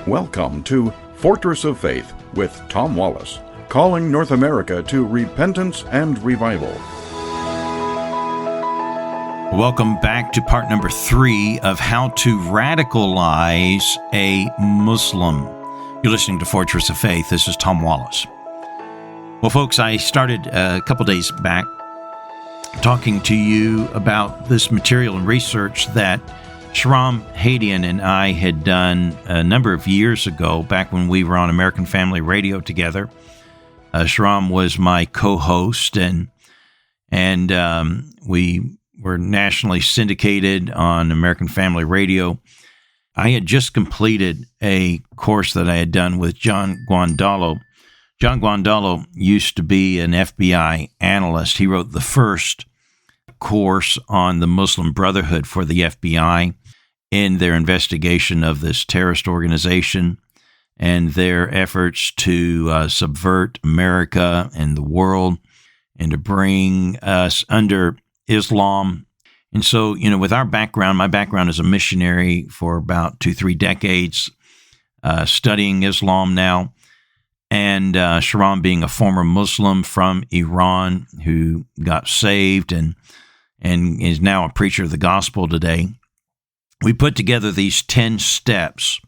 Welcome to Fortress of Faith with Tom Wallace, calling North America to repentance and revival. Welcome back to part number 3 of how to radicalize a Muslim. You're listening to Fortress of Faith. This is Tom Wallace. Well, folks, I started a couple days back talking to you about this material and research that Shahram Hadian and I had done a number of years ago, back when we were on American Family Radio together. Shahram was my co-host, and we were nationally syndicated on American Family Radio. I had just completed a course that I had done with John Guandolo. John Guandolo used to be an FBI analyst. He wrote the first course on the Muslim Brotherhood for the FBI in their investigation of this terrorist organization and their efforts to subvert America and the world and to bring us under Islam. And so, with our background, my background as a missionary for about 2-3 decades, studying Islam now, and Shahram being a former Muslim from Iran who got saved and is now a preacher of the gospel today, we put together these 10 steps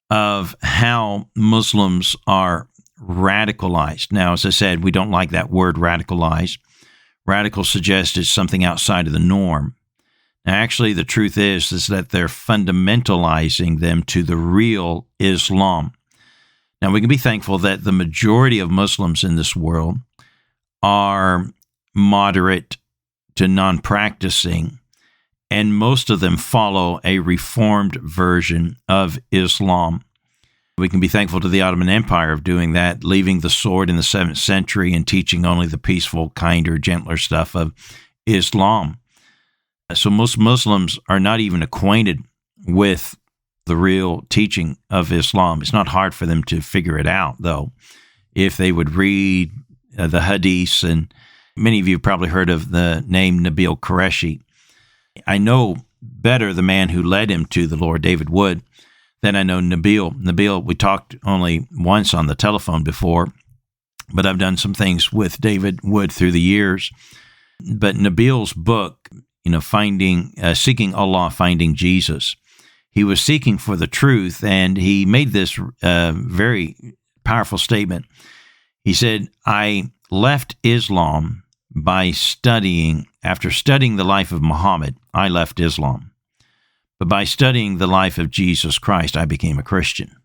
of how Muslims are radicalized. Now, as I said, we don't like that word radicalized. Radical suggests it's something outside of the norm. Now, actually, the truth is that they're fundamentalizing them to the real Islam. Now, we can be thankful that the majority of Muslims in this world are moderate to non-practicing, and most of them follow a reformed version of Islam. We can be thankful to the Ottoman Empire of doing that, leaving the sword in the 7th century and teaching only the peaceful, kinder, gentler stuff of Islam. So most Muslims are not even acquainted with the real teaching of Islam. It's not hard for them to figure it out, though, if they would read the hadiths. And many of you have probably heard of the name Nabil Qureshi. I know better the man who led him to the Lord, David Wood, than I know Nabil. Nabil, we talked only once on the telephone before, but I've done some things with David Wood through the years. But Nabil's book, Seeking Allah, Finding Jesus, he was seeking for the truth, and he made this very powerful statement. He said, I left Islam after studying the life of Muhammad, I left Islam. But by studying the life of Jesus Christ, I became a Christian.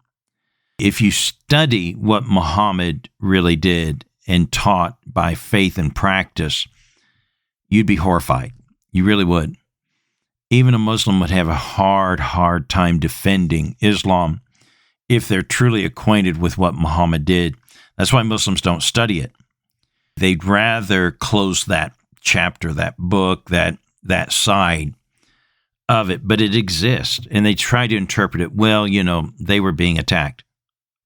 If you study what Muhammad really did and taught by faith and practice, you'd be horrified. You really would. Even a Muslim would have a hard time defending Islam if they're truly acquainted with what Muhammad did. That's why Muslims don't study it. They'd rather close that chapter, that book, that side of it, but it exists, and they try to interpret it, well, they were being attacked.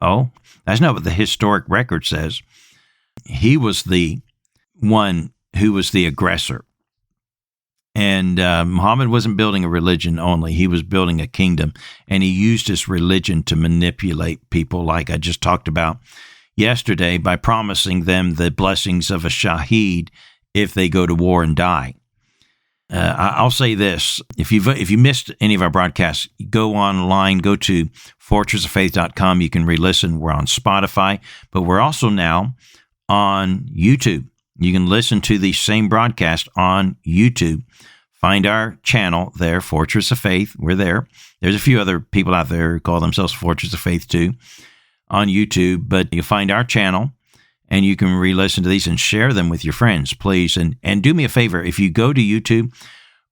Oh, that's not what the historic record says. He was the one who was the aggressor. And Muhammad wasn't building a religion only. He was building a kingdom, and he used his religion to manipulate people, like I just talked about yesterday, by promising them the blessings of a shaheed if they go to war and die. I'll say this. If you missed any of our broadcasts, go online, go to fortressoffaith.com. You can re-listen. We're on Spotify, but we're also now on YouTube. You can listen to the same broadcast on YouTube. Find our channel there, Fortress of Faith. We're there. There's a few other people out there who call themselves Fortress of Faith too on YouTube, but you'll find our channel, and you can re-listen to these and share them with your friends, please. And do me a favor, if you go to YouTube,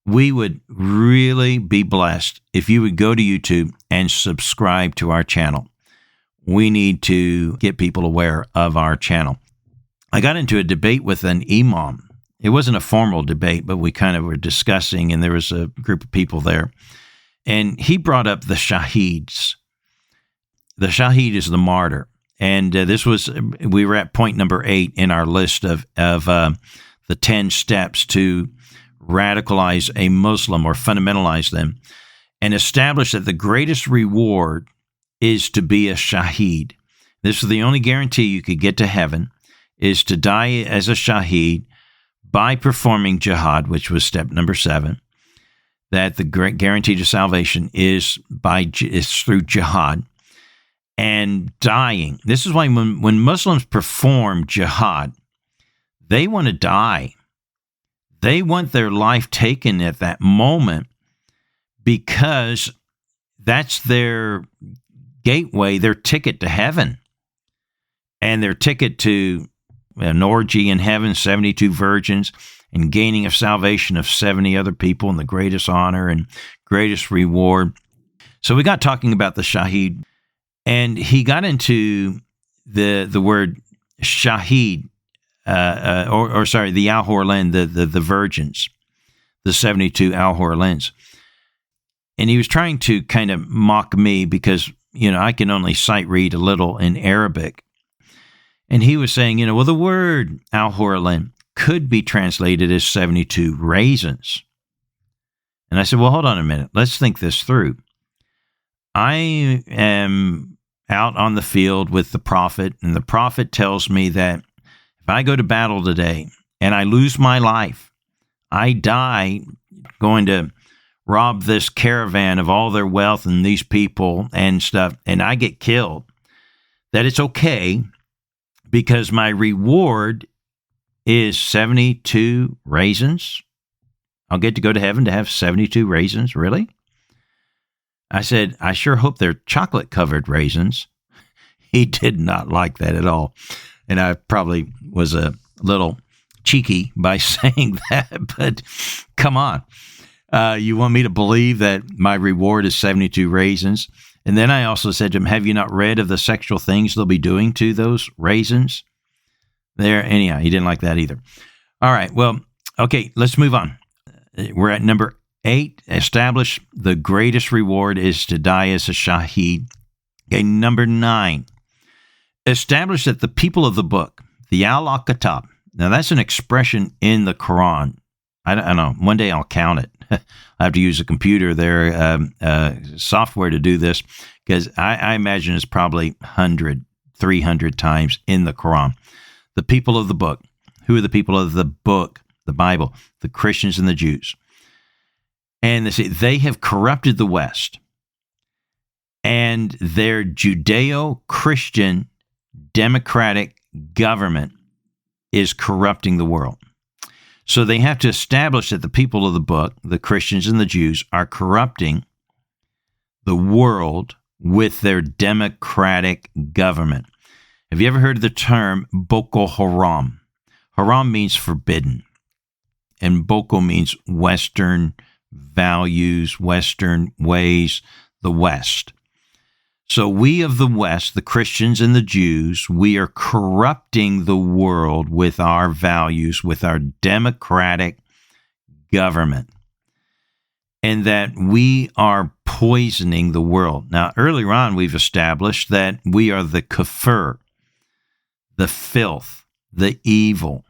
we would really be blessed if you would go to YouTube and subscribe to our channel. We need to get people aware of our channel. I got into a debate with an imam. It wasn't a formal debate, but we kind of were discussing, and there was a group of people there. And he brought up the shaheeds. The shaheed is the martyr. And we were at point number 8 in our list of the 10 steps to radicalize a Muslim or fundamentalize them, and establish that the greatest reward is to be a shaheed. This is the only guarantee you could get to heaven, is to die as a shaheed by performing jihad, which was step number 7. That the guarantee to salvation is through jihad and dying. This is why when Muslims perform jihad, they want to die. They want their life taken at that moment because that's their gateway, their ticket to heaven, and their ticket to an orgy in heaven, 72 virgins, and gaining of salvation of 70 other people and the greatest honor and greatest reward. So we got talking about the shaheed, and he got into the word shaheed, the Al-Hurlan, the virgins, the 72 Al-Hurlans. And he was trying to kind of mock me because, I can only sight read a little in Arabic. And he was saying, well, the word Al-Hurlan could be translated as 72 raisins. And I said, well, hold on a minute. Let's think this through. I am out on the field with the prophet, and the prophet tells me that if I go to battle today and I lose my life, I die going to rob this caravan of all their wealth and these people and stuff, and I get killed, that it's okay because my reward is 72 raisins. I'll get to go to heaven to have 72 raisins. Really? I said, I sure hope they're chocolate-covered raisins. He did not like that at all. And I probably was a little cheeky by saying that, but come on. You want me to believe that my reward is 72 raisins? And then I also said to him, have you not read of the sexual things they'll be doing to those raisins? Anyhow, he didn't like that either. All right, well, okay, let's move on. We're at number 8. Establish the greatest reward is to die as a shaheed. Okay, number 9. Establish that the people of the book, the Al-Kitab. Now, that's an expression in the Quran. I don't know. One day I'll count it. I have to use a computer software to do this, because I imagine it's probably 100, 300 times in the Quran. The people of the book. Who are the people of the book? The Bible. The Christians and the Jews. And they have corrupted the West. And their Judeo-Christian democratic government is corrupting the world. So they have to establish that the people of the book, the Christians and the Jews, are corrupting the world with their democratic government. Have you ever heard of the term Boko Haram? Haram means forbidden, and Boko means Western values, Western ways, the West. So we of the West, the Christians and the Jews, we are corrupting the world with our values, with our democratic government, and that we are poisoning the world. Now, earlier on, we've established that we are the kafir, the filth, the evil.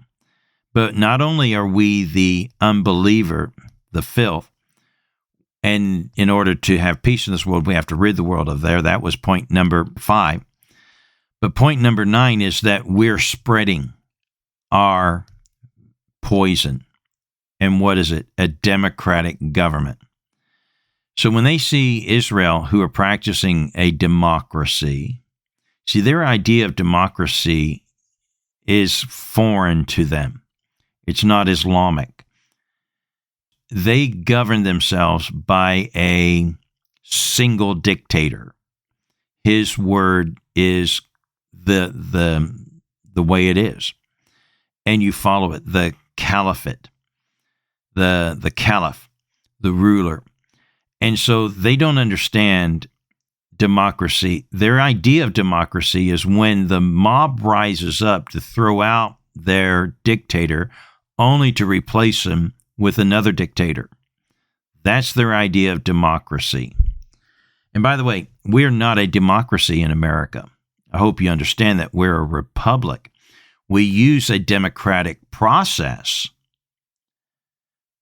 But not only are we the unbeliever, the filth, and in order to have peace in this world, we have to rid the world of there. That was point number 5. But point number 9 is that we're spreading our poison. And what is it? A democratic government. So when they see Israel, who are practicing a democracy, see, their idea of democracy is foreign to them. It's not Islamic. They govern themselves by a single dictator. His word is the way it is, and you follow it. The caliphate, the caliph, the ruler, and so they don't understand democracy. Their idea of democracy is when the mob rises up to throw out their dictator, only to replace him with another dictator. That's their idea of democracy. And by the way, we're not a democracy in America. I hope you understand that we're a republic. We use a democratic process,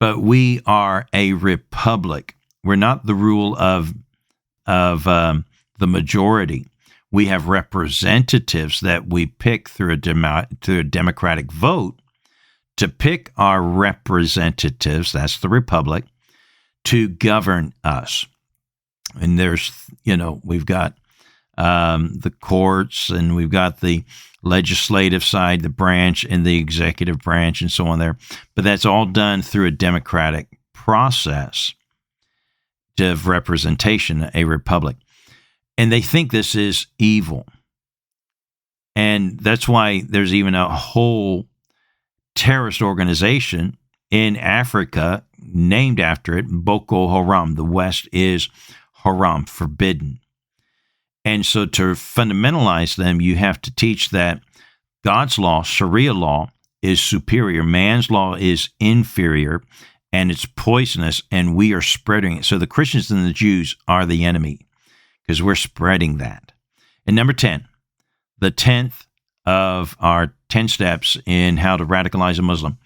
but we are a republic. We're not the rule of the majority. We have representatives that we pick through a democratic vote to pick our representatives, that's the republic, to govern us. And there's, we've got the courts, and we've got the legislative side, the branch, and the executive branch, and so on there. But that's all done through a democratic process of representation, a republic. And they think this is evil. And that's why there's even a whole terrorist organization in Africa named after it, Boko Haram. The West is haram, forbidden. And so to fundamentalize them, you have to teach that God's law, Sharia law, is superior. Man's law is inferior, and it's poisonous, and we are spreading it. So the Christians and the Jews are the enemy because we're spreading that. And number 10, the 10th of our 10 steps in how to radicalize a Muslim,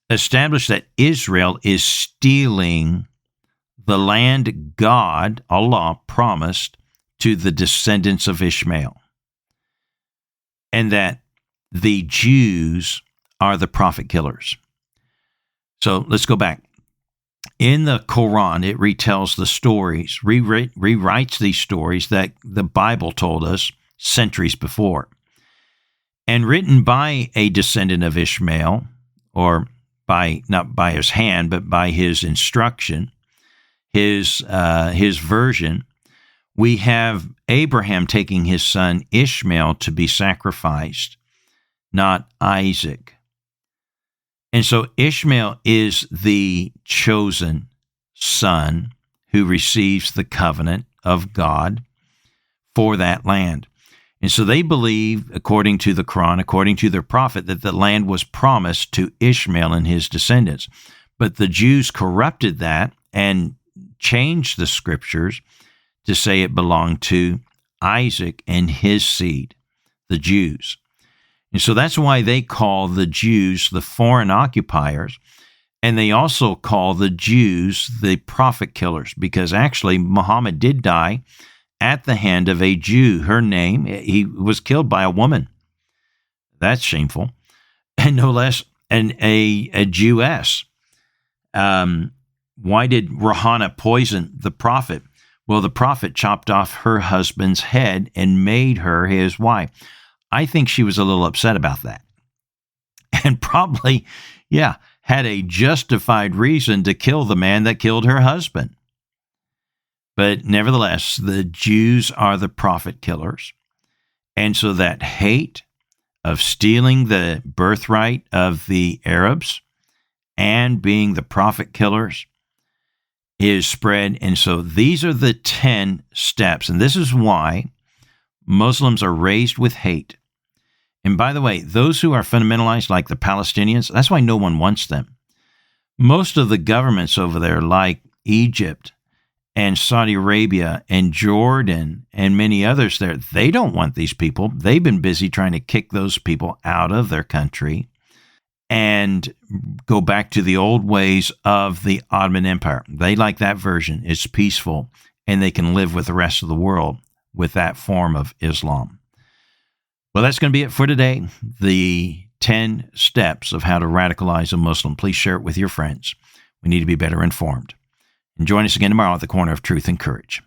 establish that Israel is stealing the land God, Allah, promised to the descendants of Ishmael, and that the Jews are the prophet killers. So let's go back. In the Quran, it retells the stories, rewrites these stories that the Bible told us centuries before, and written by a descendant of Ishmael, or not by his hand, but by his instruction, his version. We have Abraham taking his son Ishmael to be sacrificed, not Isaac. And so Ishmael is the chosen son who receives the covenant of God for that land. And so they believe, according to the Quran, according to their prophet, that the land was promised to Ishmael and his descendants. But the Jews corrupted that and changed the scriptures to say it belonged to Isaac and his seed, the Jews. And so that's why they call the Jews the foreign occupiers, and they also call the Jews the prophet killers, because actually Muhammad did die at the hand of a Jew. Her name, he was killed by a woman. That's shameful. And no less, a Jewess. Why did Rahana poison the prophet? Well, the prophet chopped off her husband's head and made her his wife. I think she was a little upset about that. And probably, had a justified reason to kill the man that killed her husband. But nevertheless, the Jews are the prophet killers. And so that hate of stealing the birthright of the Arabs and being the prophet killers is spread. And so these are the 10 steps. And this is why Muslims are raised with hate. And by the way, those who are fundamentalized, like the Palestinians, that's why no one wants them. Most of the governments over there, like Egypt and Saudi Arabia and Jordan and many others there, they don't want these people. They've been busy trying to kick those people out of their country and go back to the old ways of the Ottoman Empire. They like that version. It's peaceful, and they can live with the rest of the world with that form of Islam. Well, that's going to be it for today. The 10 steps of how to radicalize a Muslim. Please share it with your friends. We need to be better informed. And join us again tomorrow at the Corner of Truth and Courage.